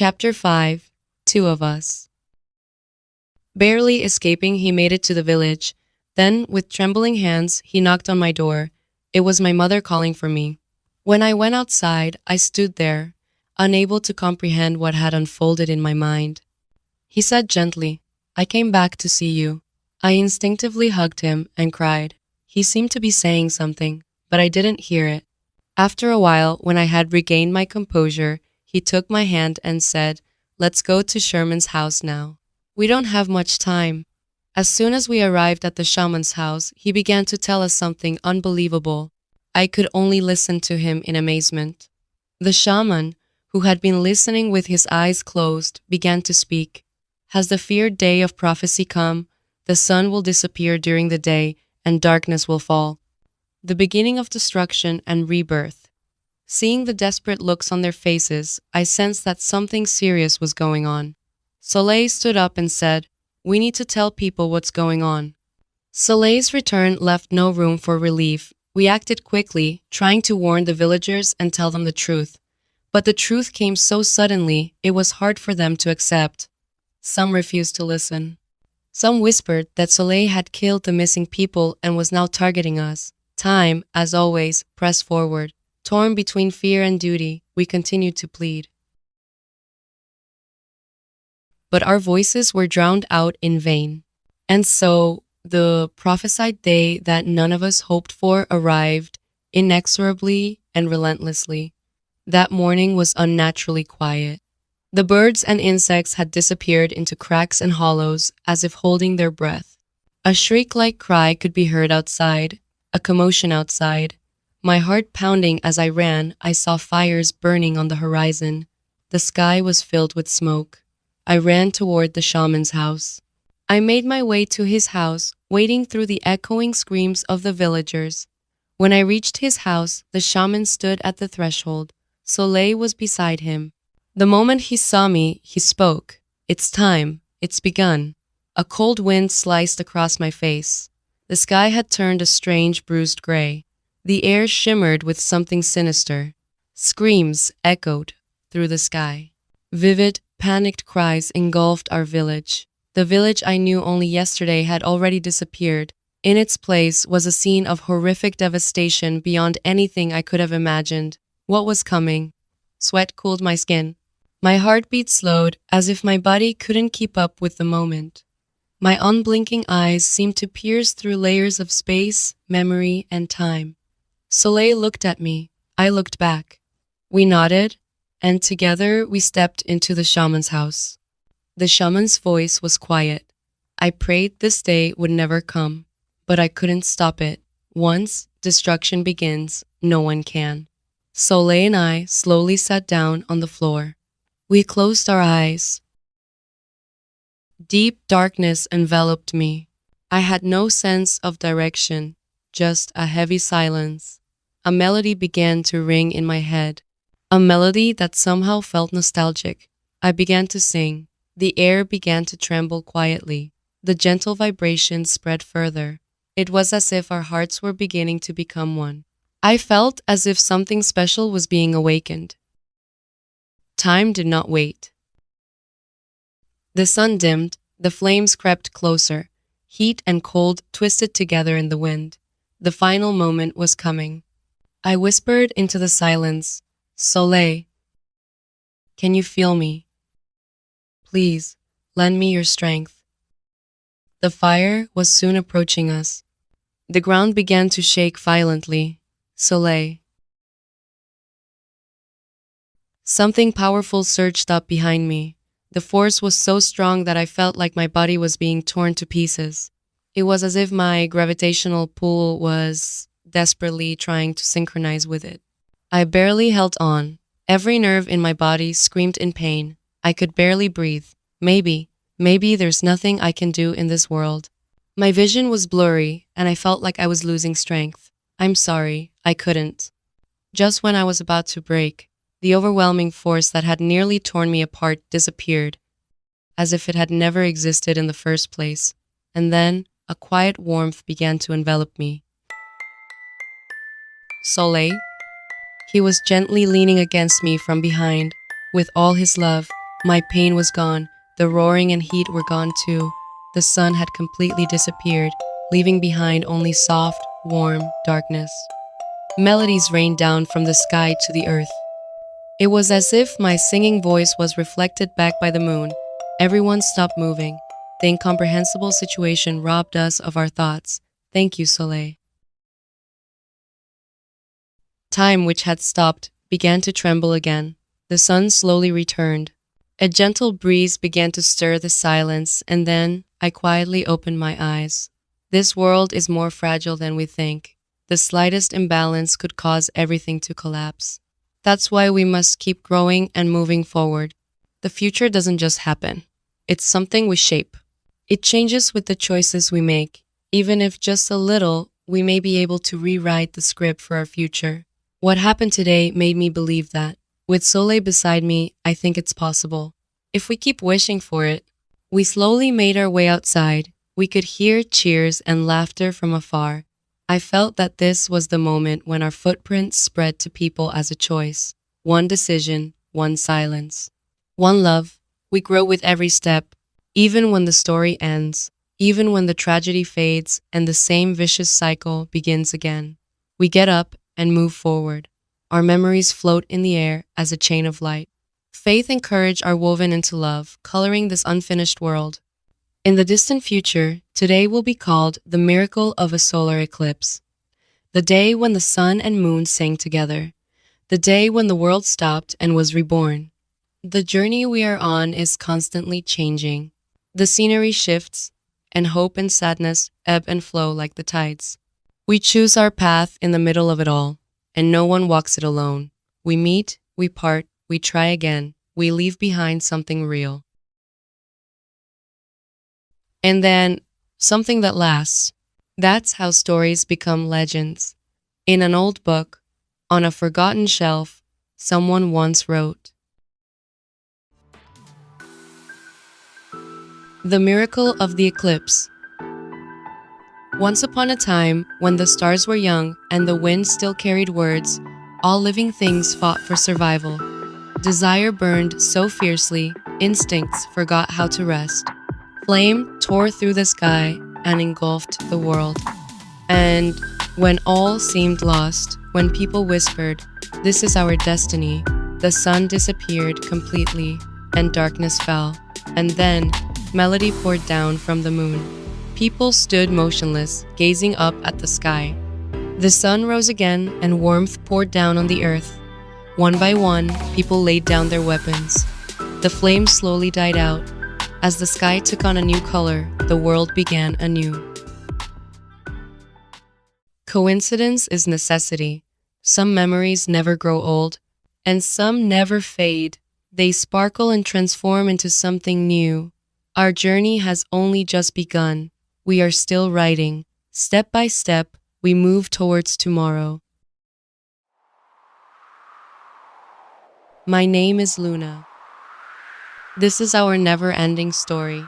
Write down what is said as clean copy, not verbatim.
Chapter 5. Two of Us. Barely escaping, he made it to the village. Then, with trembling hands, he knocked on my door. It was my mother calling for me. When I went outside, I stood there, unable to comprehend what had unfolded in my mind. He said gently, "I came back to see you." I instinctively hugged him and cried. He seemed to be saying something, but I didn't hear it. After a while, when I had regained my composure, he took my hand and said, "Let's go to Sherman's house now. We don't have much time." As soon as we arrived at the shaman's house, he began to tell us something unbelievable. I could only listen to him in amazement. The shaman, who had been listening with his eyes closed, began to speak. "Has the feared day of prophecy come? The sun will disappear during the day, and darkness will fall. The beginning of destruction and rebirth." Seeing the desperate looks on their faces, I sensed that something serious was going on. Soleil stood up and said, "We need to tell people what's going on." Soleil's return left no room for relief. We acted quickly, trying to warn the villagers and tell them the truth. But the truth came so suddenly, it was hard for them to accept. Some refused to listen. Some whispered that Soleil had killed the missing people and was now targeting us. Time, as always, pressed forward. Torn between fear and duty, we continued to plead. But our voices were drowned out in vain. And so, the prophesied day that none of us hoped for arrived, inexorably and relentlessly. That morning was unnaturally quiet. The birds and insects had disappeared into cracks and hollows, as if holding their breath. A shriek-like cry could be heard outside, a commotion outside. My heart pounding as I ran, I saw fires burning on the horizon. The sky was filled with smoke. I ran toward the shaman's house. I made my way to his house, wading through the echoing screams of the villagers. When I reached his house, the shaman stood at the threshold. Soleil was beside him. The moment he saw me, he spoke. "It's time. It's begun." A cold wind sliced across my face. The sky had turned a strange, bruised gray. The air shimmered with something sinister. Screams echoed through the sky. Vivid, panicked cries engulfed our village. The village I knew only yesterday had already disappeared. In its place was a scene of horrific devastation beyond anything I could have imagined. What was coming? Sweat cooled my skin. My heartbeat slowed, as if my body couldn't keep up with the moment. My unblinking eyes seemed to pierce through layers of space, memory, and time. Soleil looked at me. I looked back. We nodded, and together we stepped into the shaman's house. The shaman's voice was quiet. I prayed this day would never come, but I couldn't stop it. Once destruction begins, no one can. Soleil and I slowly sat down on the floor. We closed our eyes. Deep darkness enveloped me. I had no sense of direction, just a heavy silence. A melody began to ring in my head, a melody that somehow felt nostalgic. I began to sing. The air began to tremble quietly. The gentle vibrations spread further. It was as if our hearts were beginning to become one. I felt as if something special was being awakened. Time did not wait. The sun dimmed, the flames crept closer. Heat and cold twisted together in the wind. The final moment was coming. I whispered into the silence, "Soleil, can you feel me? Please, lend me your strength." The fire was soon approaching us. The ground began to shake violently. "Soleil." Something powerful surged up behind me. The force was so strong that I felt like my body was being torn to pieces. It was as if my gravitational pull was desperately trying to synchronize with it. I barely held on. Every nerve in my body screamed in pain. I could barely breathe. Maybe there's nothing I can do in this world. My vision was blurry, and I felt like I was losing strength. I'm sorry, I couldn't. Just when I was about to break, the overwhelming force that had nearly torn me apart disappeared, as if it had never existed in the first place. And then, a quiet warmth began to envelop me. "Soleil?" He was gently leaning against me from behind. With all his love, My pain was gone, the roaring and heat were gone too. The sun had completely disappeared, leaving behind only soft, warm darkness. Melodies rained down from the sky to the earth. It was as if my singing voice was reflected back by the moon. Everyone stopped moving. The incomprehensible situation robbed us of our thoughts. Thank you, Soleil. Time, which had stopped, began to tremble again. The sun slowly returned. A gentle breeze began to stir the silence, and then I quietly opened my eyes. This world is more fragile than we think. The slightest imbalance could cause everything to collapse. That's why we must keep growing and moving forward. The future doesn't just happen. It's something we shape. It changes with the choices we make. Even if just a little, we may be able to rewrite the script for our future. What happened today made me believe that. With Soleil beside me, I think it's possible. If we keep wishing for it. We slowly made our way outside. We could hear cheers and laughter from afar. I felt that this was the moment when our footprints spread to people as a choice. One decision, one silence. One love. We grow with every step, even when the story ends, even when the tragedy fades and the same vicious cycle begins again. We get up and move forward. Our memories float in the air as a chain of light. Faith and courage are woven into love, coloring this unfinished world. In the distant future, today will be called the miracle of a solar eclipse. The day when the sun and moon sang together. The day when the world stopped and was reborn. The journey we are on is constantly changing. The scenery shifts, and hope and sadness ebb and flow like the tides. We choose our path in the middle of it all, and no one walks it alone. We meet, we part, we try again, we leave behind something real. And then, something that lasts. That's how stories become legends. In an old book, on a forgotten shelf, someone once wrote, "The miracle of the eclipse. Once upon a time, when the stars were young and the wind still carried words, all living things fought for survival. Desire burned so fiercely, instincts forgot how to rest. Flame tore through the sky and engulfed the world. And when all seemed lost, when people whispered, 'This is our destiny,' the sun disappeared completely and darkness fell. And then, melody poured down from the moon. People stood motionless, gazing up at the sky. The sun rose again and warmth poured down on the earth. One by one, people laid down their weapons. The flames slowly died out. As the sky took on a new color, the world began anew. Coincidence is necessity. Some memories never grow old, and some never fade. They sparkle and transform into something new. Our journey has only just begun. We are still writing. Step by step, we move towards tomorrow. My name is Luna. This is our never-ending story.